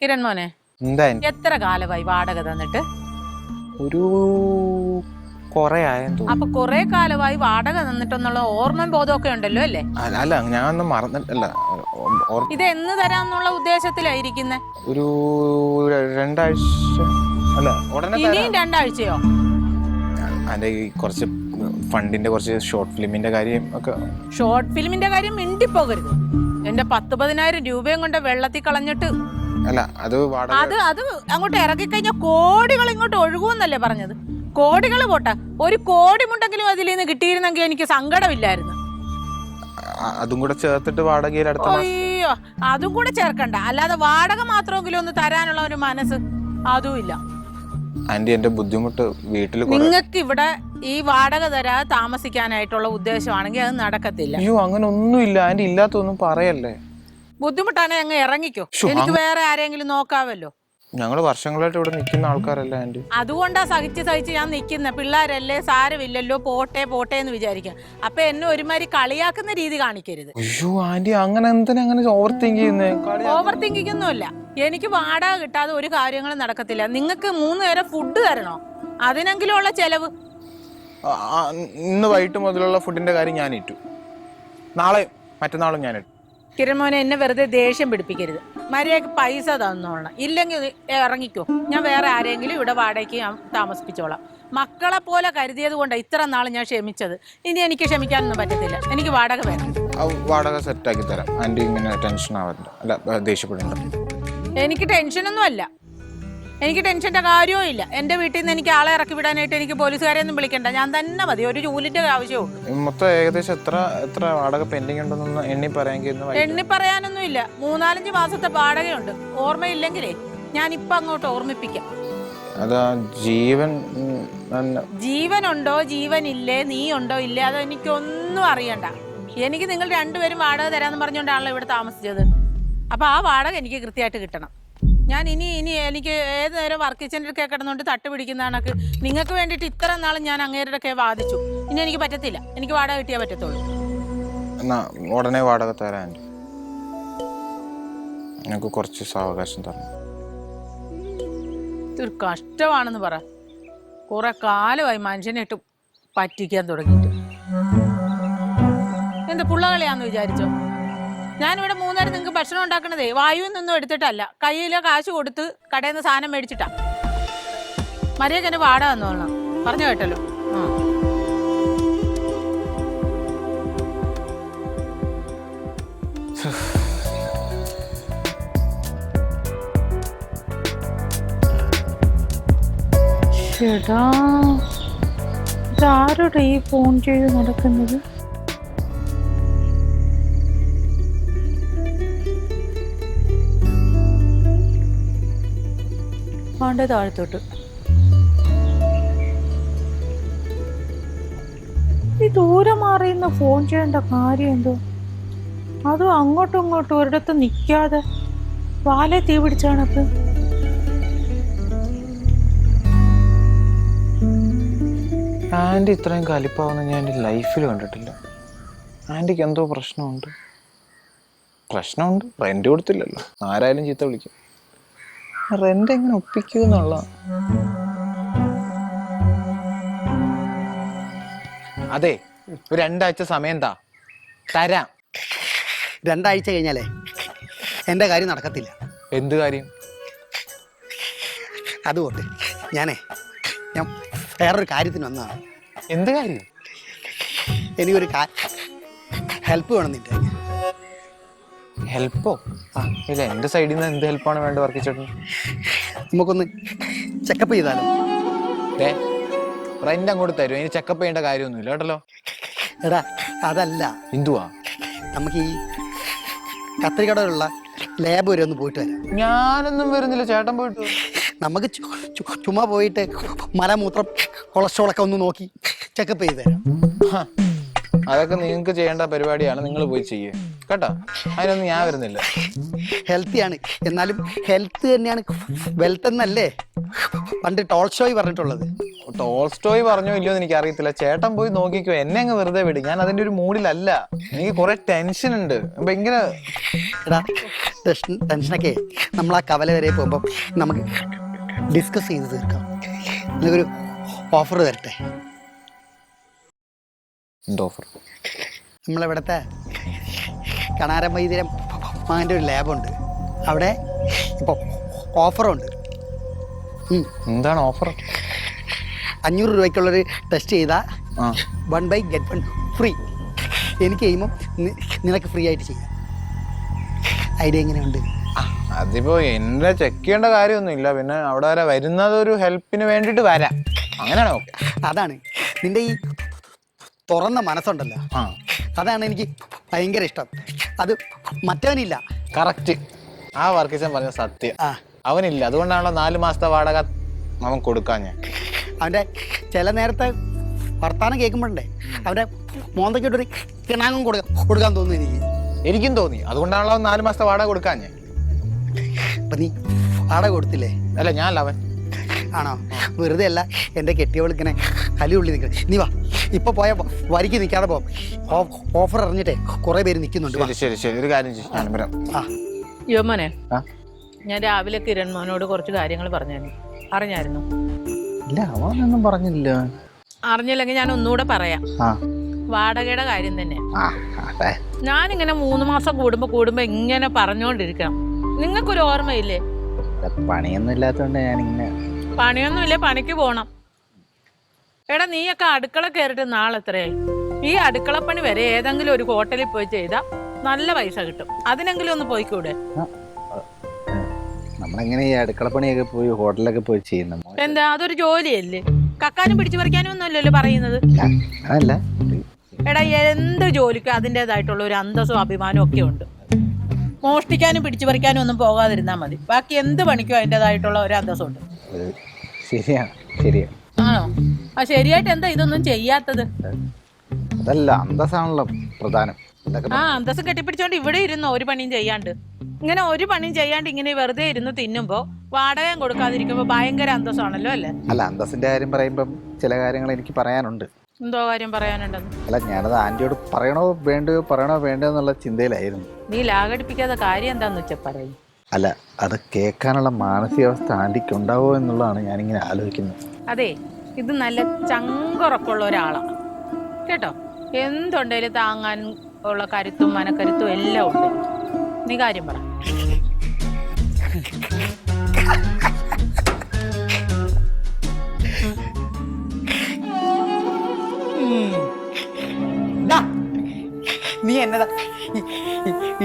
കിരൺ മോനെ, എത്ര കാലമായി വാടക തന്നിട്ട്? ഒരു കൊറേ ആയെന്ന് തോന്നുന്നു. അപ്പൊ കൊറേ കാലമായി വാടക തന്നിട്ടെന്നുള്ള ഓർമ്മ ബോധമൊക്കെ ഉണ്ടല്ലോ അല്ലേ? അല്ല, ഞാനൊന്നും മറന്നിട്ടല്ല. ഇത് എന്ന് തരാന്നുള്ള ഉദ്ദേശത്തിലായിരിക്കുന്നെ? ഒരു 2 ആഴ്ച. അല്ല, ഉടനെ ഇനിയും 2 ആഴ്ചയോ? അതിന്റെ കുറച്ച് ഫണ്ടിന്റെ കുറച്ച് ഷോർട്ട് ഫിലിമിന്റെ കാര്യം ഒക്കെ. ഷോർട്ട് ഫിലിമിന്റെ കാര്യം മിണ്ടിപ്പോകരുത്. എന്റെ 10-10,000 രൂപയും കൊണ്ട് വെള്ളത്തിൽ കളഞ്ഞിട്ട്. അല്ല, അത് അത് അങ്ങോട്ട് ഇറക്കി കഴിഞ്ഞാൽ കോടികൾ ഇങ്ങോട്ട് ഒഴുകുമെന്നല്ലേ പറഞ്ഞത്? കോടികൾ പോട്ടെ, 1 കോടി മുണ്ടെങ്കിലും അതിൽ നിന്ന് കിട്ടിയിരുന്നെങ്കിൽ എനിക്ക് സങ്കടമില്ലായിരുന്നു. അതും കൂടെ ചേർത്തിട്ട് വാടകയിൽ അടുത്ത മാസം. അയ്യോ, അതും കൂടെ ചേർക്കണ്ട. അല്ലാതെ വാടക മാത്രമെങ്കിലും ഒന്ന് തരാനുള്ള ഒരു മനസ്സ് അതും ഇല്ല. ആന്റി, എന്റെ ബുദ്ധിമുട്ട് വീട്ടിൽ നിങ്ങൾക്ക് ഇവിടെ ഈ വാടക തരാതെ താമസിക്കാനായിട്ടുള്ള ഉദ്ദേശമാണെങ്കിൽ അത് നടക്കത്തില്ല. അയ്യോ, അങ്ങനെ ഒന്നുമില്ല ആന്റി. ഇല്ലാത്തൊന്നും പറയല്ലേ. ബുദ്ധിമുട്ടാണെങ്കിൽ അങ്ങ് ഇറങ്ങിക്കോ. എനിക്ക് വേറെ ആരെങ്കിലും നോക്കാവല്ലോ. ഞങ്ങള് വർഷങ്ങളായിട്ട് ഇവിടെ നിൽക്കുന്ന ആൾക്കാരല്ല ആന്റി. അതുകൊണ്ടാ സഹിച്ച് ഞാൻ നിൽക്കുന്ന. പിള്ളേരല്ലേ, സാരമില്ലല്ലോ, പോട്ടെ എന്ന് വിചാരിക്കാം. അപ്പൊ എന്നെ ഒരുമാതിരി കളിയാക്കുന്ന രീതി കാണിക്കരുത്. അയ്യോ ആന്റി, അങ്ങനെ എന്തിനാ അങ്ങനെ ഓവർ തിങ്ക് ചെയ്യുന്നേ? ഓവർ തിങ്കിങ് ഒന്നുമില്ല. എനിക്ക് വാടക കിട്ടാതെ ഒരു കാര്യങ്ങളും നടക്കത്തില്ല. നിങ്ങൾക്ക് 3 നേരം ഫുഡ് തരണോ? അതിനെങ്കിലും ഉള്ള ചെലവ്. ഇന്ന് വൈകിട്ട് മുതലുള്ള ഫുഡിന്റെ കാര്യം ഞാൻ ഇട്ടു. നാളെ മറ്റന്നാളും ഞാൻ ഇട്ടു. കിരൺ മോനെ, എന്നെ വെറുതെ ദേഷ്യം പിടിപ്പിക്കരുത്. മര്യാദക്ക് പൈസ തന്നോളണം. ഇല്ലെങ്കിൽ ഇറങ്ങിക്കോ. ഞാൻ വേറെ ആരെങ്കിലും ഇവിടെ വാടകയ്ക്ക് താമസിപ്പിച്ചോളാം. മക്കളെ പോലെ കരുതിയത് കൊണ്ടാണ് ഇത്ര നാൾ ഞാൻ ക്ഷമിച്ചത്. ഇനി എനിക്ക് ക്ഷമിക്കാനൊന്നും പറ്റത്തില്ല. എനിക്ക് വാടക വേണം. വാടക സെറ്റാക്കി തരാം ആന്റി. ഇങ്ങനെ ടെൻഷൻ ആവണ്ട. അല്ല, ദേഷ്യപ്പെടണ്ട. എനിക്ക് ടെൻഷനൊന്നും അല്ല. എനിക്ക് ടെൻഷന്റെ കാര്യവും ഇല്ല. എന്റെ വീട്ടിൽ നിന്ന് എനിക്ക് ആളെ ഇറക്കി വിടാനായിട്ട് എനിക്ക് പോലീസുകാരെ ഒന്നും വിളിക്കണ്ട. ഞാൻ തന്നെ മതി. ഒരു ജോലിന്റെ ആവശ്യമുള്ളൂ. മൊത്തം ഏകദേശം എത്ര വാടക പെൻഡിങ് ഉണ്ടെന്ന് എണ്ണി പറയാമെങ്കിൽ. എണ്ണി പറയാനൊന്നും ഇല്ല. 3-4 മാസത്തെ വാടകയുണ്ട്. ഓർമ്മയില്ലെങ്കിലേ ഞാൻ ഇപ്പൊ അങ്ങോട്ട് ഓർമ്മിപ്പിക്കാം. അതാ ജീവനുണ്ടോ ജീവനില്ലേ, നീ ഉണ്ടോ ഇല്ലേ, അതോ എനിക്കൊന്നും അറിയണ്ട. എനിക്ക് നിങ്ങൾ 2 പേരും വാടക തരാന്ന് പറഞ്ഞുകൊണ്ടാണല്ലോ ഇവിടെ താമസിച്ചത്. അപ്പൊ ആ വാടക എനിക്ക് കൃത്യമായിട്ട് കിട്ടണം. ഞാൻ ഇനി എനിക്ക് ഏത് നേരം വർക്ക് കിച്ചണിലൊക്കെ കിടന്നുകൊണ്ട് തട്ട് പിടിക്കുന്ന കണക്ക് നിങ്ങൾക്ക് വേണ്ടിയിട്ട് ഇത്ര നാളും ഞാൻ അങ്ങേരുടെ വാദിച്ചു. ഇനി എനിക്ക് പറ്റത്തില്ല. എനിക്ക് വാടക കിട്ടിയാൽ പറ്റത്തുള്ളൂ. ഉടനെ വാടക തരാൻ ഞങ്ങൾക്ക് കുറച്ച് സാവകാശം തരണം. ഇതൊരു കഷ്ടമാണെന്ന് പറ. കുറെ കാലമായി മനുഷ്യനിട്ട് പറ്റിക്കാൻ തുടങ്ങിയിട്ട്. എന്താ പുള്ളകളിയാന്ന് വിചാരിച്ചോ? ഞാനിവിടെ 3 നേരം നിങ്ങൾക്ക് ഭക്ഷണം ഉണ്ടാക്കണതേ വായുവിൽ നിന്നും എടുത്തിട്ടല്ല, കയ്യിലെ കാശ് കൊടുത്ത് കടയിൽ നിന്ന് സാധനം മേടിച്ചിട്ടാ. മര്യാദക്ക് എന്നെ വാടക തന്നോളണം. പറഞ്ഞു കേട്ടല്ലോ. ചേട്ടാ, ഇതാരോടെ ഈ ഫോൺ ചെയ്ത് നടക്കുന്നത്? പാണ്ഡേ താഴത്തോട്ട്. ഈ ദൂരെ മാറിയുന്ന ഫോൺ ചെയ്യേണ്ട കാര്യം എന്തോ? അതും അങ്ങോട്ടും ഇങ്ങോട്ടും ഒരിടത്ത് നിൽക്കാതെ വാലെ തീ പിടിച്ചാണത്. ആന്റി ഇത്രയും കലിപ്പാവുന്ന ഞാൻ എൻ്റെ ലൈഫിൽ കണ്ടിട്ടില്ല. ആന്റിക്ക് എന്തോ പ്രശ്നമുണ്ട്. റെന്റ് കൊടുത്തില്ലല്ലോ. ആരായാലും ചീത്ത വിളിക്കും. റെന്റ് എങ്ങനെ ഒപ്പിക്കുന്നുള്ള. അതെ, ഒരു 2 ആഴ്ച സമയം തരാം. 2 ആഴ്ച കഴിഞ്ഞാലേ എൻ്റെ കാര്യം നടക്കത്തില്ല. എന്ത് കാര്യം? അതുകൊണ്ട് ഞാൻ വേറൊരു കാര്യത്തിന് വന്നതാണ്. എന്ത് കാര്യം? എനിക്കൊരു ഹെൽപ്പ് വേണം നിന്റെ. ഹെൽപ്പോ? ഇല്ല, എൻ്റെ സൈഡിൽ നിന്ന് എന്ത് ഹെൽപ്പാണ് വേണ്ടത് വർക്കിച്ചേട്ടൻ? നമുക്കൊന്ന് ചെക്കപ്പ് ചെയ്താലോ? റെന്റ് അങ്ങോട്ട് തരും. ഇനി ചെക്കപ്പ് ചെയ്യേണ്ട കാര്യമൊന്നുമില്ല കേട്ടല്ലോ. എടാ, അതല്ല. എന്തുവാ? നമുക്ക് ഈ കത്രികടയിലുള്ള ലാബ് വരെ ഒന്ന് പോയിട്ട് വരാം. ഞാനൊന്നും വരുന്നില്ല, ചേട്ടൻ പോയിട്ട്. നമുക്ക് ചുമ്മാ പോയിട്ട് മലമൂത്രം കൊളസ്ട്രോളൊക്കെ ഒന്ന് നോക്കി ചെക്കപ്പ് ചെയ്ത് തരാം. അതൊക്കെ നിങ്ങൾക്ക് ചെയ്യേണ്ട പരിപാടിയാണ്. നിങ്ങൾ പോയി ചെയ്യേ കേട്ടോ. അതിനൊന്നും ഞാൻ വരുന്നില്ല. ഹെൽത്തിയാണ്, എന്നാലും ഹെൽത്ത് തന്നെയാണ് വെൽത്ത് എന്നല്ലേ പണ്ട് ടോൾസ്റ്റോയ് പറഞ്ഞിട്ടുള്ളത്. ടോൾസ്റ്റോയ് പറഞ്ഞോ ഇല്ലയോ എന്ന് എനിക്ക് അറിയത്തില്ല. ചേട്ടൻ പോയി നോക്കിക്കോ, എന്നെ അങ്ങ് വെറുതെ വിട്. ഞാൻ അതിന്റെ ഒരു മൂഡിലല്ല. എനിക്ക് കുറെ ടെൻഷൻ ഉണ്ട്. ഭയങ്കര എടാ ടെൻഷനൊക്കെ നമ്മൾ ആ കവല വരെ പോകുമ്പോൾ നമുക്ക് ഡിസ്കസ് ചെയ്ത് തീർക്കാം. നിനക്കൊരു ഓഫർ തരട്ടെ. ഓഫർ? നമ്മളിവിടുത്തെ കണാരം വൈദ്യരം അതിൻ്റെ ഒരു ലാബുണ്ട്. അവിടെ ഇപ്പോൾ ഓഫറുണ്ട്. എന്താണ് ഓഫർ? 500 രൂപയ്ക്കുള്ളൊരു ടെസ്റ്റ് ചെയ്താൽ 1 ബൈ ഗെറ്റ് 1 ഫ്രീ. എനിക്ക് ചെയ്യുമ്പോൾ നിനക്ക് ഫ്രീ ആയിട്ട് ചെയ്യാം. ഐഡിയ എങ്ങനെയുണ്ട്? അതിപ്പോ എന്നെ ചെക്ക് ചെയ്യേണ്ട കാര്യമൊന്നുമില്ല. പിന്നെ അവിടെ വരെ വരുന്നത് ഒരു ഹെൽപ്പിന് വേണ്ടിയിട്ട് വരാം. അങ്ങനെയാണോ? ഓക്കെ. അതാണ് നിന്റെ ഈ തുറന്ന മനസ്സുണ്ടല്ലോ, അതാണ് എനിക്ക് ഭയങ്കര ഇഷ്ടം. അത് മറ്റവനില്ല. കറക്റ്റ്. ആ വർക്കീസൻ പറഞ്ഞ സത്യം. ആ, അവനില്ല. അതുകൊണ്ടാണല്ലോ 4 മാസത്തെ വാടക അവൻ കൊടുക്കാൻ. ഞാൻ അവൻ്റെ ചില നേരത്തെ വർത്താനം കേൾക്കുമ്പോണ്ടേ അവൻ്റെ മോന്തയ്ക്കൊട്ടൊരു കിണാങ്ങും കൊടുക്കാൻ തോന്നുന്നു എനിക്കും തോന്നി. അതുകൊണ്ടാണല്ലോ 4 മാസത്തെ വാടക കൊടുക്കാൻ. ഞാൻ അപ്പം നീ വാടക കൊടുത്തില്ലേ? അല്ല, ഞാനല്ല, അവൻ. ആണോ? വെറുതെ അല്ല എൻ്റെ കെട്ടിയവളിങ്ങനെ കലിയുള്ളി നിൽക്കണം. നീ വാ, ഇപ്പൊ പോയ വരിക്ക് നിൽക്കാതെ പോ. ഓഫർ അറിഞ്ഞിട്ടേ കുറെ പേര് നിൽക്കുന്നുണ്ട്. ശരി ശരി ശരി, ഒരു കാര്യം ചെയ്യും. യോമോനെ, ഞാൻ രാവിലെ കിരൺ മോനോട് കുറച്ച് കാര്യങ്ങൾ പറഞ്ഞായിരുന്നു. അറിഞ്ഞായിരുന്നു? ഇല്ല, അവനൊന്നും പറഞ്ഞില്ല. അറിഞ്ഞില്ലെങ്കിൽ ഞാൻ ഒന്നുകൂടെ പറയാം. വാടകയുടെ കാര്യം തന്നെ. ഞാനിങ്ങനെ 3 മാസം കൂടുമ്പോ ഇങ്ങനെ പറഞ്ഞുകൊണ്ടിരിക്കണം. നിങ്ങൾക്കൊരു ഓർമ്മയില്ലേ? പണിയൊന്നും ഇല്ലാത്തോണ്ട് ഞാനിങ്ങനെ. പണിയൊന്നുമില്ലേ, പണിക്ക് പോണം. എടാ, നീയൊക്കെ അടുക്കള കയറിട്ട് നാളെ എത്രയായി? ഈ അടുക്കളപ്പണി വരെ ഏതെങ്കിലും ഒരു ഹോട്ടലിൽ പോയി ചെയ്താൽ നല്ല പൈസ കിട്ടും. അതിനെങ്കിലും ഒന്ന് പോയിക്കൂടെ? നമ്മളെങ്ങനെ ഈ അടുക്കളപ്പണിയൊക്കെ പോയി ഹോട്ടലിലൊക്കെ പോയി ചെയ്യുന്നു? എന്താ, അതൊരു ജോലിയല്ലേ? കക്കാനും പിടിച്ചു പറിക്കാനും ഒന്നും അല്ലല്ലോ പറയുന്നത്. അതല്ല. എടാ, എന്ത് ജോലിക്കും അതിൻ്റെതായിട്ടുള്ള ഒരു അന്തസ്സും അഭിമാനവും ഒക്കെ ഉണ്ട്. മോഷ്ടിക്കാനും പിടിച്ചു പറിക്കാനും ഒന്നും പോകാതിരുന്നാൽ മതി. ബാക്കി എന്ത് പണിക്കും അതിൻ്റെതായിട്ടുള്ള ഒരു അന്തസ്സുണ്ട്. ശരിയാണ്, ശരിയാണ്. ആണോ? ആ, ശരിയായിട്ട് എന്താ ഇതൊന്നും ചെയ്യാത്തത്? അതല്ല, അന്തസ്സാണല്ലോ പ്രധാനം. ആ, അന്തസ്സ് കെട്ടിപ്പിടിച്ചോണ്ട് ഇവിടെ ഇരുന്നോ ഒരു പണിയും ചെയ്യാണ്ട്? ഇങ്ങനെ ഒരു പണിയും ചെയ്യാണ്ട് ഇങ്ങനെ വെറുതെ ഇരുന്ന് തിന്നുമ്പോ വാടകയും കൊടുക്കാതിരിക്കുമ്പോ ഭയങ്കര അന്തസ്സാണല്ലോ, അല്ലേ? അല്ല, അന്തസ്സിന്റെ കാര്യം പറയുമ്പം ചില കാര്യങ്ങൾ എനിക്ക് പറയാനുണ്ട്. എന്തോ കാര്യം പറയാനുണ്ടെന്ന്? അല്ല, ഞാനത് ആന്റിയോട് പറയണോ വേണ്ടോ എന്നുള്ള ചിന്തയിലായിരുന്നു. നീ ലാഗടിപ്പിക്കാതെ കാര്യം എന്താന്ന് വെച്ചാ പറയും. അല്ല, അത് കേൾക്കാനുള്ള മാനസികാവസ്ഥ ആന്റിക്ക് ഉണ്ടാവോ എന്നുള്ളതാണ് ഞാനിങ്ങനെ ആലോചിക്കുന്നത്. അതെ, ഇത് നല്ല ചങ്കുറപ്പുള്ള ഒരാളാണ് കേട്ടോ. എന്തുണ്ടെങ്കിലും താങ്ങാൻ ഉള്ള കരുത്തും മനക്കരുത്തും എല്ലാം ഉണ്ട്. നീ കാര്യം പറ. നീ എന്നതാ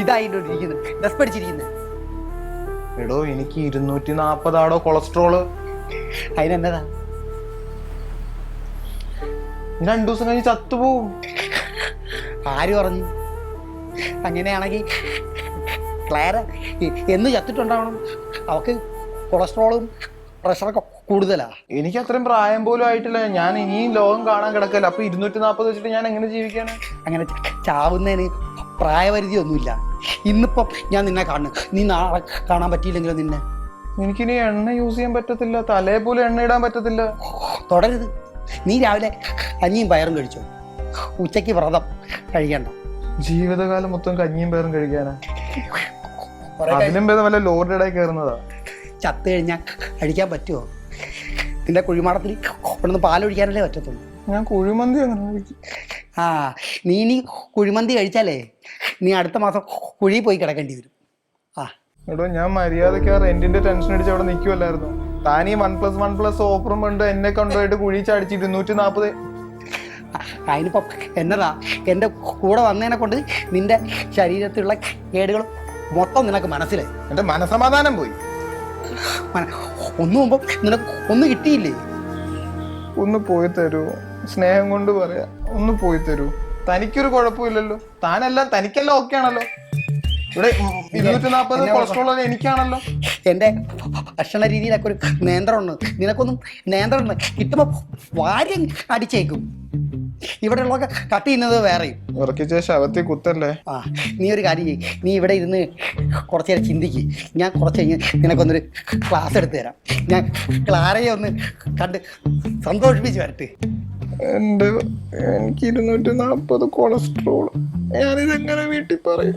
ഇതായിട്ടിരിക്കുന്നത്? ഡ്രസ് പഠിച്ചിരിക്കുന്നത്? എടോ, എനിക്ക് 240 കൊളസ്ട്രോള്. അതിനെന്നതാ? 2 ദിവസം കഴിഞ്ഞ് ചത്തുപോകും. ആര് പറഞ്ഞു? അങ്ങനെയാണെങ്കിൽ ക്ലാര എന്ന് ചത്തിട്ടുണ്ടാവണം. അവക്ക് കൊളസ്ട്രോളും പ്രഷറൊക്കെ കൂടുതലാ. എനിക്ക് അത്രയും പ്രായം പോലും ആയിട്ടില്ല. ഞാൻ ഇനിയും ലോകം കാണാൻ കിടക്കല്ല. അപ്പൊ 240 വെച്ചിട്ട് ഞാൻ എങ്ങനെ ജീവിക്കാണ്? അങ്ങനെ ചാവുന്നതിന് പ്രായപരിധി ഒന്നുമില്ല. ഇന്നിപ്പം ഞാൻ നിന്നെ കാണുന്നു, നീ നാളെ കാണാൻ പറ്റിയില്ലെങ്കിലോ നിന്നെ? എനിക്കിനി എണ്ണ യൂസ് ചെയ്യാൻ പറ്റത്തില്ല. തലയെ പോലും എണ്ണ ഇടാൻ പറ്റത്തില്ല. തുടരുത്. നീ രാവിലെ കഞ്ഞിയും പയറും കഴിച്ചോ? ഉച്ചയ്ക്ക് വ്രതം കഴിക്കണ്ട. ജീവിതകാലം മൊത്തം കഞ്ഞിയും പയറും കഴിക്കാനാ? അതിനും ഭേദം വല്ല ലോറിഡായി കയറുന്നതാ. ചത്ത് കഴിഞ്ഞാൽ കഴിക്കാൻ പറ്റുമോ? നിന്റെ കുഴിമാടത്തിൽ കൊണ്ടൊന്ന് പാലൊഴിക്കാനല്ലേ പറ്റത്തുള്ളൂ. ഞാൻ കുഴിമന്തി അങ്ങനെ കഴിക്കും. ആ, നീ ഇനി കുഴിമന്തി കഴിച്ചാലേ നീ അടുത്ത മാസം കുഴി പോയി കിടക്കേണ്ടി വരും. ആ എടോ, ഞാൻ മര്യാദയ്ക്ക് ആ റെന്റിന്റെ ടെൻഷൻ അടിച്ച് അവിടെ നിൽക്കുമല്ലായിരുന്നു. താനീ 1+1+ ഓഫറും കൊണ്ട് എന്നെ കൊണ്ടുപോയിട്ട് കുഴി ചാടിച്ച് 240. അതിനിപ്പം എന്നതാ, എൻ്റെ കൂടെ വന്നതിനെ കൊണ്ട് നിന്റെ ശരീരത്തിലുള്ള കേടുകൾ മൊത്തം നിനക്ക് മനസ്സിലായി. എന്റെ മനസമാധാനം പോയി. ഒന്നു മുമ്പ് നിനക്ക് ഒന്നും കിട്ടിയില്ലേ? ഒന്ന് പോയി തരൂ, സ്നേഹം കൊണ്ട് പറയാ. ഒന്ന് പോയി തരൂ. തനിക്കൊരു കുഴപ്പമില്ലല്ലോ. തനിക്കെല്ലാം ഓക്കെ ആണല്ലോ. ഇവിടെ 240 കൊളസ്ട്രോൾ എനിക്കാണല്ലോ. എൻ്റെ ഭക്ഷണ രീതിയിലൊക്കെ ഒരു നിയന്ത്രണം ഉണ്ട്. നിനക്കൊന്നും നിയന്ത്രണം കിട്ടുമ്പോൾ വാരി അടിച്ചേക്കും. ഇവിടെ ഉള്ളതൊക്കെ കട്ട് ചെയ്യുന്നത് വേറെയും. ഉറക്കിച്ച ശവത്തിൽ കുത്തല്ലേ. ആ നീ ഒരു കാര്യം ചെയ്യ്, നീ ഇവിടെ ഇരുന്ന് കുറച്ച് നേരം ചിന്തിക്ക്. ഞാൻ കുറച്ച് കഴിഞ്ഞ് നിനക്കൊന്നൊരു ക്ലാസ് എടുത്ത് തരാം. ഞാൻ ക്ലാരയെ ഒന്ന് കണ്ട് സന്തോഷിപ്പിച്ച് വരട്ടെ. എനിക്ക് 240 കൊളസ്ട്രോൾ. ഞാനിതെങ്ങനെ വീട്ടിൽ പറയും?